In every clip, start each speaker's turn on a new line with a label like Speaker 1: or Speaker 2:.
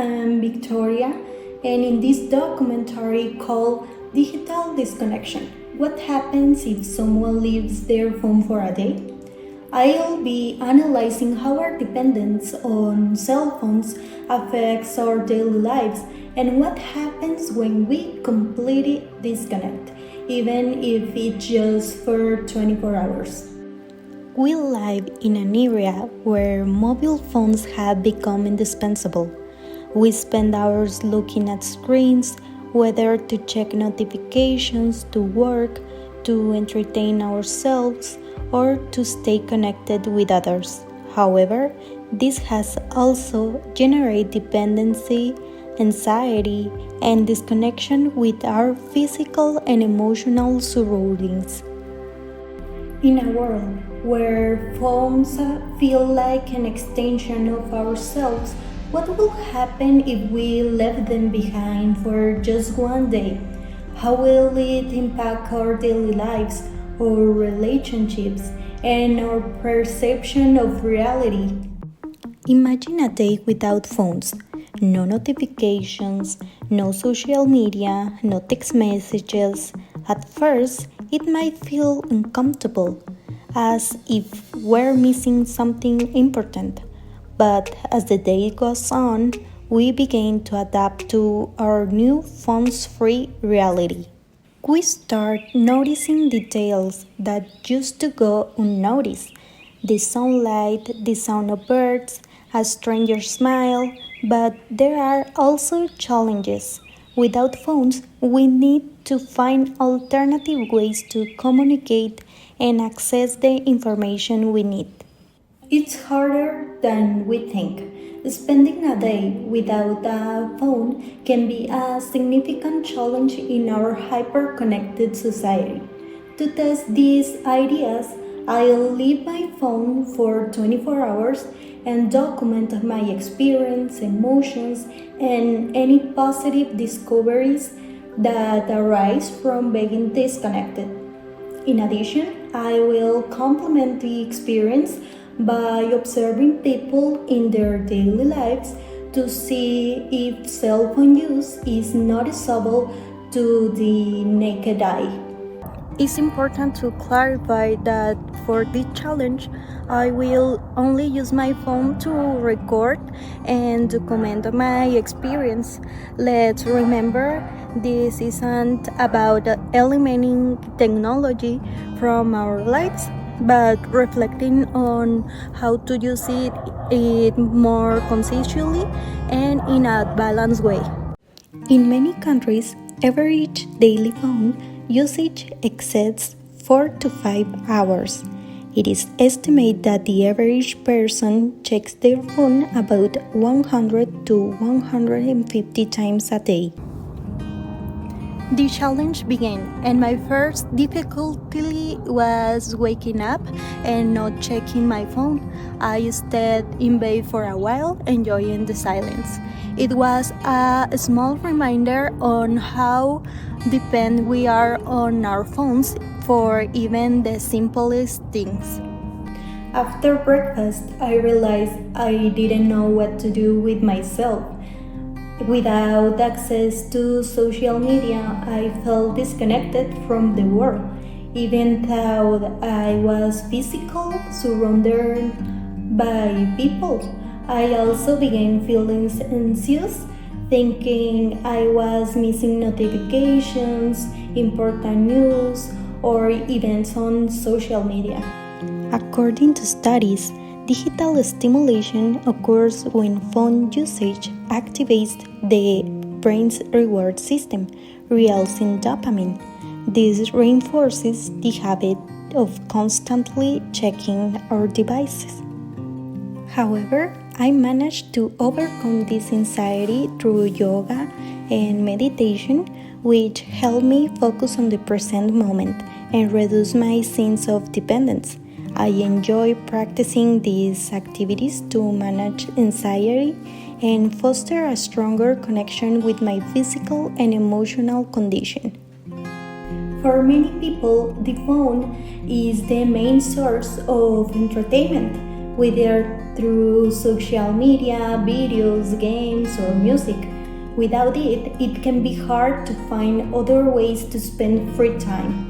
Speaker 1: I'm Victoria, and in this documentary called Digital Disconnection, what happens if someone leaves their phone for a day? I'll be analyzing how our dependence on cell phones affects our daily lives and what happens when we completely disconnect, even if it's just for 24 hours. We live in an era where mobile phones have become indispensable. We spend hours looking at screens, whether to check notifications, to work, to entertain ourselves, or to stay connected with others. However, this has also generated dependency, anxiety, and disconnection with our physical and emotional surroundings. In a world where phones feel like an extension of ourselves, what will happen if we left them behind for just one day? How will it impact our daily lives, our relationships, and our perception of reality? Imagine a day without phones. No notifications, no social media, no text messages. At first, it might feel uncomfortable, as if we're missing something important. But as the day goes on, we begin to adapt to our new phones-free reality. We start noticing details that used to go unnoticed. The sunlight, the sound of birds, a stranger's smile, but there are also challenges. Without phones, we need to find alternative ways to communicate and access the information we need. It's harder than we think. Spending a day without a phone can be a significant challenge in our hyper-connected society. To test these ideas, I'll leave my phone for 24 hours and document my experience, emotions, and any positive discoveries that arise from being disconnected. In addition, I will complement the experience by observing people in their daily lives to see if cell phone use is noticeable to the naked eye. It's important to clarify that for this challenge, I will only use my phone to record and document my experience. Let's remember, this isn't about eliminating technology from our lives, but reflecting on how to use it more consciously and in a balanced way. In many countries, average daily phone usage exceeds 4 to 5 hours. It is estimated that the average person checks their phone about 100 to 150 times a day. The challenge began, and my first difficulty was waking up and not checking my phone. I stayed in bed for a while, enjoying the silence. It was a small reminder on how dependent we are on our phones for even the simplest things. After breakfast, I realized I didn't know what to do with myself. Without access to social media, I felt disconnected from the world, even though I was physically surrounded by people. I also began feeling anxious, thinking I was missing notifications, important news, or events on social media. According to studies, digital stimulation occurs when phone usage activates the brain's reward system, releasing dopamine. This reinforces the habit of constantly checking our devices. However, I managed to overcome this anxiety through yoga and meditation, which helped me focus on the present moment and reduce my sense of dependence. I enjoy practicing these activities to manage anxiety and foster a stronger connection with my physical and emotional condition. For many people, the phone is the main source of entertainment, whether through social media, videos, games, or music. Without it, it can be hard to find other ways to spend free time.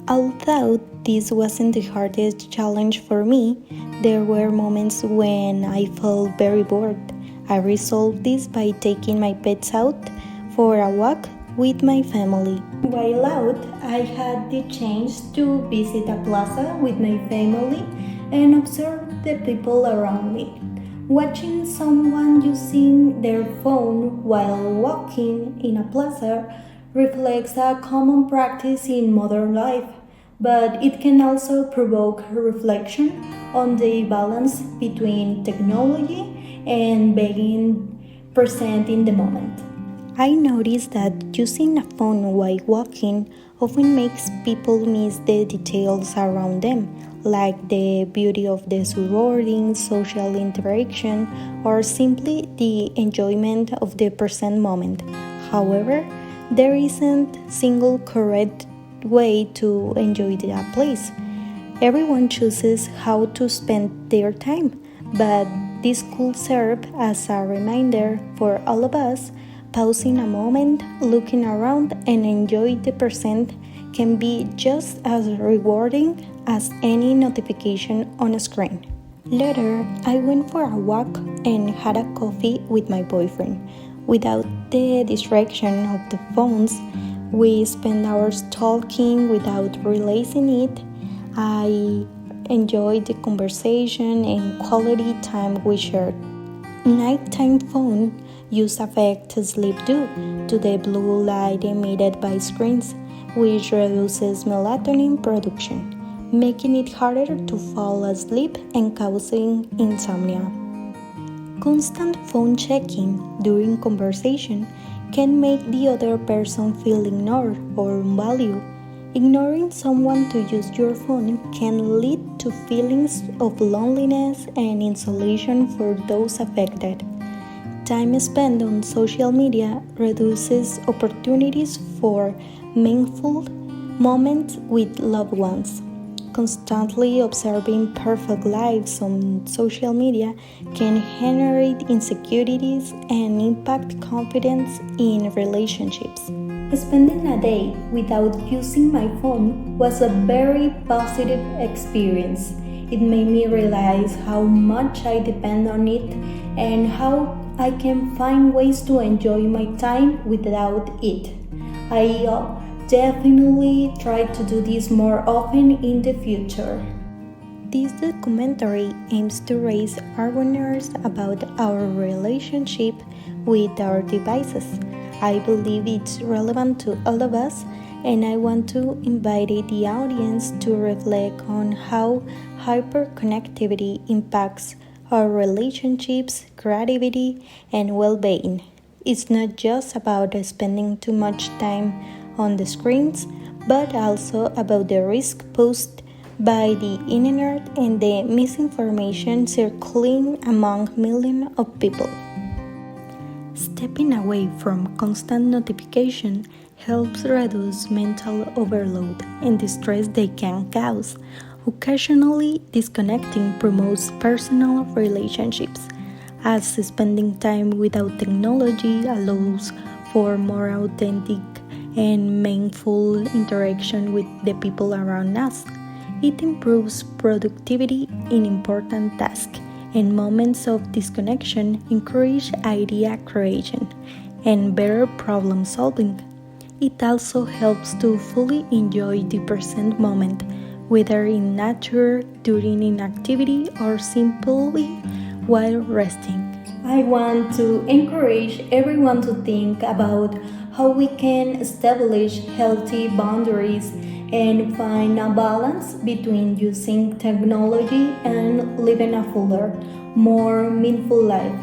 Speaker 1: Although this wasn't the hardest challenge for me, there were moments when I felt very bored. I resolved this by taking my pets out for a walk with my family. While out, I had the chance to visit a plaza with my family and observe the people around me. Watching someone using their phone while walking in a plaza reflects a common practice in modern life, but it can also provoke reflection on the balance between technology and being present in the moment. I noticed that using a phone while walking often makes people miss the details around them, like the beauty of the surroundings, social interaction, or simply the enjoyment of the present moment. However, there isn't single correct way to enjoy that place. Everyone chooses how to spend their time, but this could serve as a reminder for all of us. Pausing a moment, looking around, and enjoy the present can be just as rewarding as any notification on a screen. Later, I went for a walk and had a coffee with my boyfriend. Without the distraction of the phones, we spent hours talking without realizing it. I enjoyed the conversation and quality time we shared. Nighttime phone use affect sleep due to the blue light emitted by screens, which reduces melatonin production, making it harder to fall asleep and causing insomnia. Constant phone checking during conversation can make the other person feel ignored or unvalued. Ignoring someone to use your phone can lead to feelings of loneliness and isolation for those affected. Time spent on social media reduces opportunities for meaningful moments with loved ones. Constantly observing perfect lives on social media can generate insecurities and impact confidence in relationships. Spending a day without using my phone was a very positive experience. It made me realize how much I depend on it and how I can find ways to enjoy my time without it. I definitely try to do this more often in the future. This documentary aims to raise awareness about our relationship with our devices. I believe it's relevant to all of us, and I want to invite the audience to reflect on how hyperconnectivity impacts our relationships, creativity, and well-being. It's not just about spending too much time on the screens, but also about the risk posed by the internet and the misinformation circling among millions of people. Stepping away from constant notification helps reduce mental overload and the stress they can cause. Occasionally, disconnecting promotes personal relationships, as spending time without technology allows for more authentic and meaningful interaction with the people around us. It improves productivity in important tasks, and moments of disconnection encourage idea creation and better problem solving. It also helps to fully enjoy the present moment, whether in nature, during inactivity, or simply while resting. I want to encourage everyone to think about how we can establish healthy boundaries and find a balance between using technology and living a fuller, more meaningful life.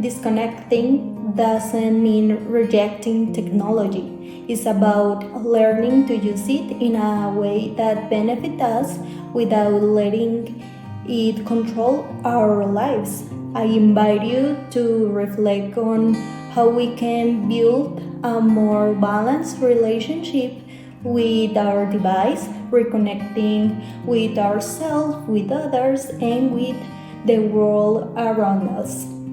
Speaker 1: Disconnecting doesn't mean rejecting technology. It's about learning to use it in a way that benefits us without letting it control our lives. I invite you to reflect on how we can build a more balanced relationship with our device, reconnecting with ourselves, with others, and with the world around us.